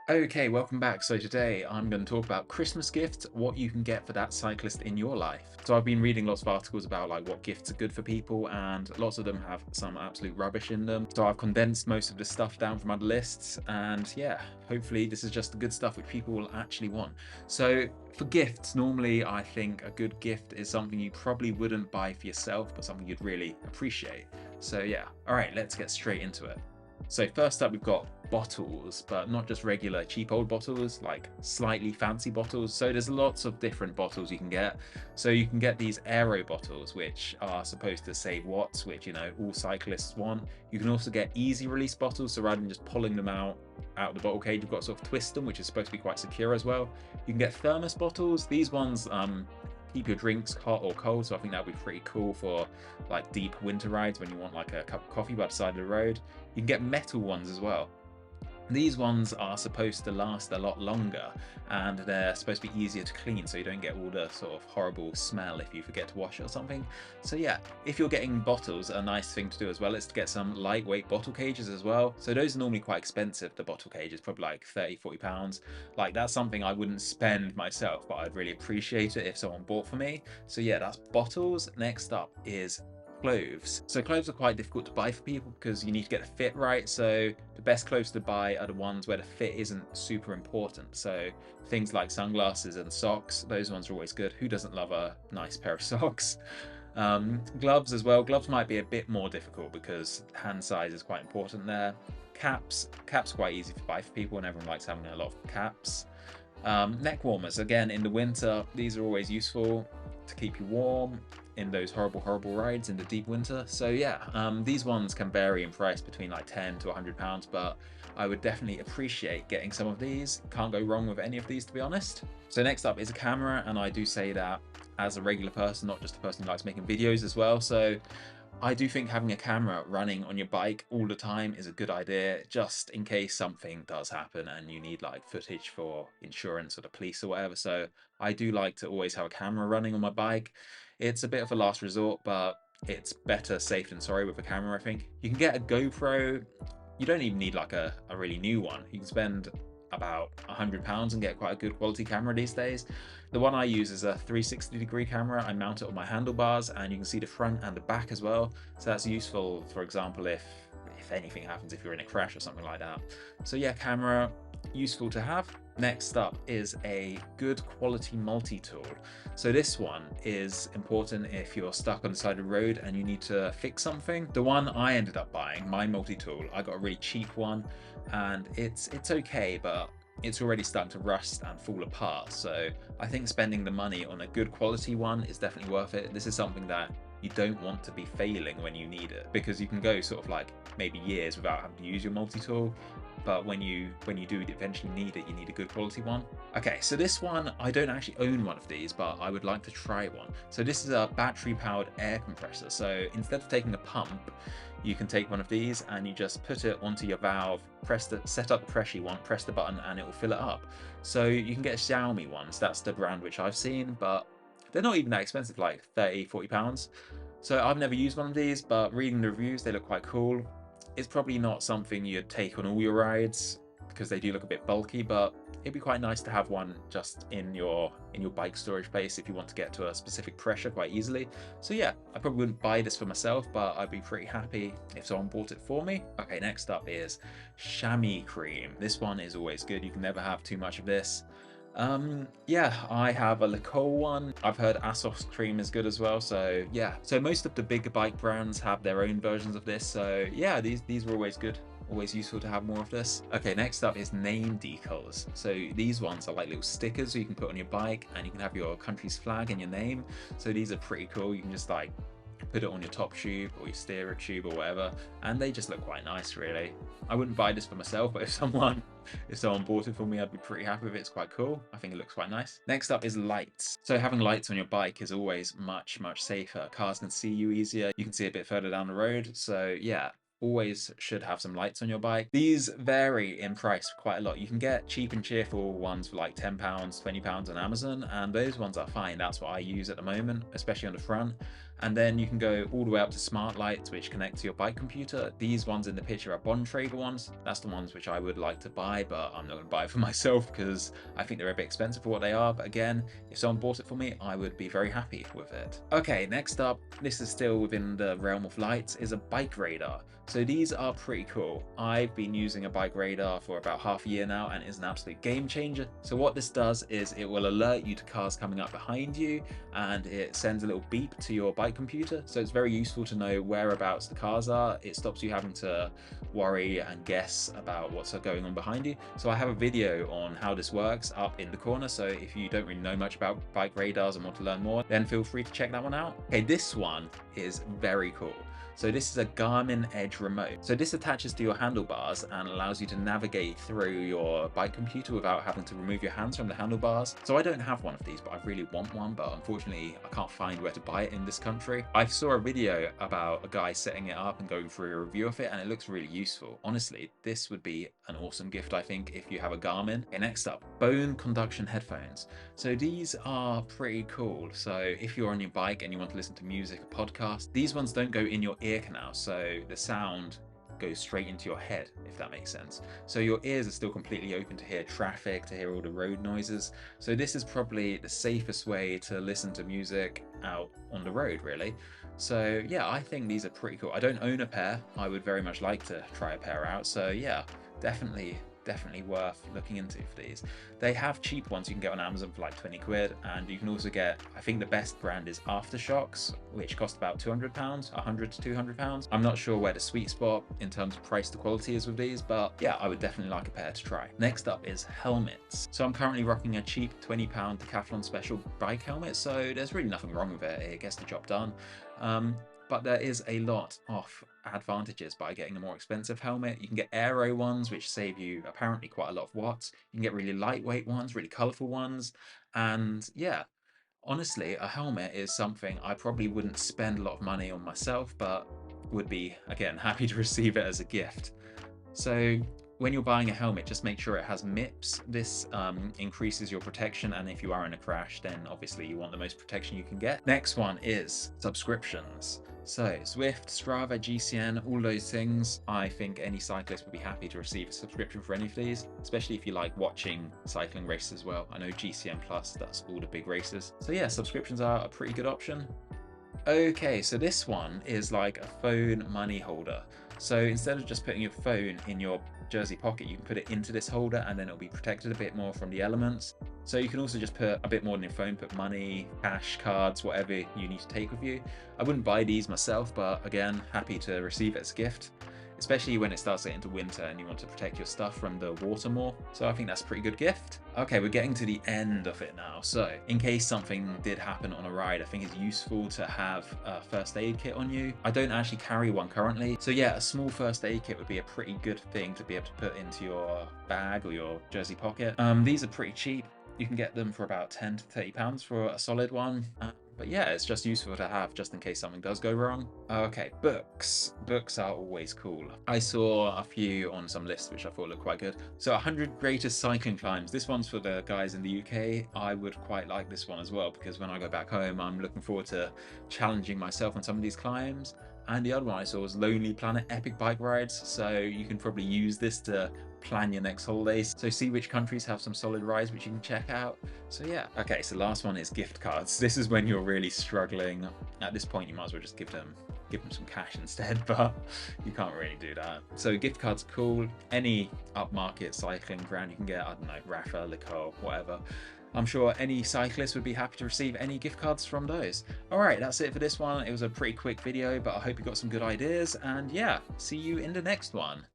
Okay, welcome back. So today I'm going to talk about Christmas gifts, what you can get for that cyclist in your life. So I've been reading lots of articles about like what gifts are good for people, and lots of them have some absolute rubbish in them. So I've condensed most of the stuff down from other lists, and yeah, hopefully this is just the good stuff which people will actually want. So for gifts, normally I think a good gift is something you probably wouldn't buy for yourself, but something you'd really appreciate. So yeah, all right, let's get straight into it. So first up, we've got bottles, but not just regular cheap old bottles, like slightly fancy bottles. So there's lots of different bottles you can get. So you can get these aero bottles, which are supposed to save watts, which, all cyclists want. You can also get easy release bottles. So rather than just pulling them out of the bottle cage, you've got to sort of twist them, which is supposed to be quite secure as well. You can get thermos bottles. These ones, keep your drinks hot or cold, so I think that would be pretty cool for like deep winter rides when you want like a cup of coffee by the side of the road. You can get metal ones as well. These ones are supposed to last a lot longer, and they're supposed to be easier to clean, so you don't get all the sort of horrible smell if you forget to wash it or something. So yeah, if you're getting bottles, a nice thing to do as well is to get some lightweight bottle cages as well. So those are normally quite expensive, the bottle cages, probably like 30, 40 pounds. Like that's something I wouldn't spend myself, but I'd really appreciate it if someone bought for me. So yeah, that's bottles. Next up is clothes. So clothes are quite difficult to buy for people because you need to get the fit right. So the best clothes to buy are the ones where the fit isn't super important. So things like sunglasses and socks, those ones are always good. Who doesn't love a nice pair of socks? Gloves as well. Gloves might be a bit more difficult because hand size is quite important there. Caps quite easy to buy for people, and everyone likes having a lot of caps. Neck warmers, again, in the winter, these are always useful to keep you warm in those horrible rides in the deep winter. So yeah, these ones can vary in price between like 10 to 100 pounds, but I would definitely appreciate getting some of these. Can't go wrong with any of these, to be honest. So next up is a camera, and I do say that as a regular person, not just a person who likes making videos as well. So I do think having a camera running on your bike all the time is a good idea, just in case something does happen and you need like footage for insurance or the police or whatever. So I do like to always have a camera running on my bike. It's a bit of a last resort, but it's better safe than sorry with a camera, I think. You can get a GoPro. You don't even need like a really new one. You can spend about £100 and get quite a good quality camera these days. The one I use is a 360-degree camera. I mount it on my handlebars, and you can see the front and the back as well. So that's useful, for example, if anything happens, if you're in a crash or something like that. So yeah, camera, useful to have. Next up is a good quality multi-tool. So this one is important if you're stuck on the side of the road and you need to fix something. The one I ended up buying, my multi-tool, I got a really cheap one, and it's okay, but it's already starting to rust and fall apart. So I think spending the money on a good quality one is definitely worth it. This is something that you don't want to be failing when you need it, because you can go sort of like maybe years without having to use your multi-tool, but when you do eventually need it, you need a good quality one. Okay, so this one, I don't actually own one of these, but I would like to try one. So this is a battery powered air compressor. So instead of taking a pump, you can take one of these and you just put it onto your valve, set up the pressure you want, press the button, and it will fill it up. So you can get Xiaomi ones. That's the brand which I've seen, but they're not even that expensive, like 30, 40 pounds. So I've never used one of these, but reading the reviews, they look quite cool. It's probably not something you'd take on all your rides because they do look a bit bulky, but it'd be quite nice to have one just in your bike storage place if you want to get to a specific pressure quite easily. So yeah, I probably wouldn't buy this for myself, but I'd be pretty happy if someone bought it for me. Okay, next up is chamois cream. This one is always good. You can never have too much of this. Yeah, I have a Lacole one. I've heard Asos cream is good as well. So yeah, so most of the bigger bike brands have their own versions of this. So yeah, these are always good. Always useful to have more of this. Okay, next up is name decals. So these ones are like little stickers you can put on your bike, and you can have your country's flag and your name. So these are pretty cool. You can just like put it on your top tube or your steerer tube or whatever, and they just look quite nice, really. I wouldn't buy this for myself, but if someone bought it for me, I'd be pretty happy with it. It's quite cool. I think it looks quite nice. Next up is lights. So having lights on your bike is always much safer. Cars can see you easier. You can see a bit further down the road. So yeah, always should have some lights on your bike. These vary in price quite a lot. You can get cheap and cheerful ones for like £10, £20 on Amazon, and those ones are fine. That's what I use at the moment, especially on the front. And then you can go all the way up to smart lights, which connect to your bike computer. These ones in the picture are Bontrager ones. That's the ones which I would like to buy, but I'm not going to buy it for myself because I think they're a bit expensive for what they are. But again, if someone bought it for me, I would be very happy with it. Okay, next up, this is still within the realm of lights, is a bike radar. So these are pretty cool. I've been using a bike radar for about half a year now, and it's an absolute game changer. So what this does is it will alert you to cars coming up behind you, and it sends a little beep to your bike computer. So it's very useful to know whereabouts the cars are. It stops you having to worry and guess about what's going on behind you. So I have a video on how this works up in the corner. So if you don't really know much about bike radars and want to learn more, then feel free to check that one out. Okay, this one is very cool. So this is a Garmin Edge remote. So this attaches to your handlebars and allows you to navigate through your bike computer without having to remove your hands from the handlebars. So I don't have one of these, but I really want one, but unfortunately I can't find where to buy it in this country. I saw a video about a guy setting it up and going through a review of it, and it looks really useful. Honestly, this would be an awesome gift, I think, if you have a Garmin. Okay, next up, bone conduction headphones. So these are pretty cool. So if you're on your bike and you want to listen to music or podcast, these ones don't go in your ear canal, so the sound goes straight into your head, if that makes sense. So your ears are still completely open to hear traffic, to hear all the road noises. So this is probably the safest way to listen to music out on the road, really. So yeah, I think these are pretty cool. I don't own a pair. I would very much like to try a pair out. So yeah, definitely worth looking into for these. They have cheap ones you can get on Amazon for like 20 quid, and you can also get, I think the best brand is Aftershocks, which cost about £200, £100 to £200. I'm not sure where the sweet spot in terms of price to quality is with these, but yeah, I would definitely like a pair to try. Next up is helmets. So I'm currently rocking a cheap £20 Decathlon special bike helmet, so there's really nothing wrong with it. It gets the job done. But there is a lot of advantages by getting a more expensive helmet. You can get aero ones, which save you apparently quite a lot of watts. You can get really lightweight ones, really colourful ones. And yeah, honestly, a helmet is something I probably wouldn't spend a lot of money on myself, but would be, again, happy to receive it as a gift. So when you're buying a helmet, just make sure it has MIPS. This increases your protection, and if you are in a crash, then obviously you want the most protection you can get. Next one is subscriptions. So Zwift, Strava, GCN, all those things. I think any cyclist would be happy to receive a subscription for any of these, especially if you like watching cycling races as well. I know GCN Plus, that's all the big races. So yeah, subscriptions are a pretty good option. Okay, so this one is like a phone money holder. So instead of just putting your phone in your jersey pocket, you can put it into this holder, and then it'll be protected a bit more from the elements. So you can also just put a bit more in your phone, put money, cash, cards, whatever you need to take with you. I wouldn't buy these myself, but again, happy to receive it as a gift, especially when it starts getting into winter and you want to protect your stuff from the water more. So I think that's a pretty good gift. Okay, we're getting to the end of it now. So in case something did happen on a ride, I think it's useful to have a first aid kit on you. I don't actually carry one currently. So yeah, a small first aid kit would be a pretty good thing to be able to put into your bag or your jersey pocket. These are pretty cheap. You can get them for about £10 to £30 for a solid one. But yeah, it's just useful to have just in case something does go wrong. Okay, books. Books are always cool. I saw a few on some lists which I thought looked quite good. So 100 Greatest Cycling Climbs. This one's for the guys in the UK. I would quite like this one as well, because when I go back home, I'm looking forward to challenging myself on some of these climbs. And the other one I saw was Lonely Planet Epic Bike Rides. So you can probably use this to plan your next holidays. So see which countries have some solid rides which you can check out. So yeah. Okay, so last one is gift cards. This is when you're really struggling. At this point, you might as well just give them some cash instead, but you can't really do that. So gift cards are cool. Any upmarket cycling brand you can get, I don't know, Rafa, Lecole, whatever. I'm sure any cyclist would be happy to receive any gift cards from those. All right, that's it for this one. It was a pretty quick video, but I hope you got some good ideas, and yeah, see you in the next one.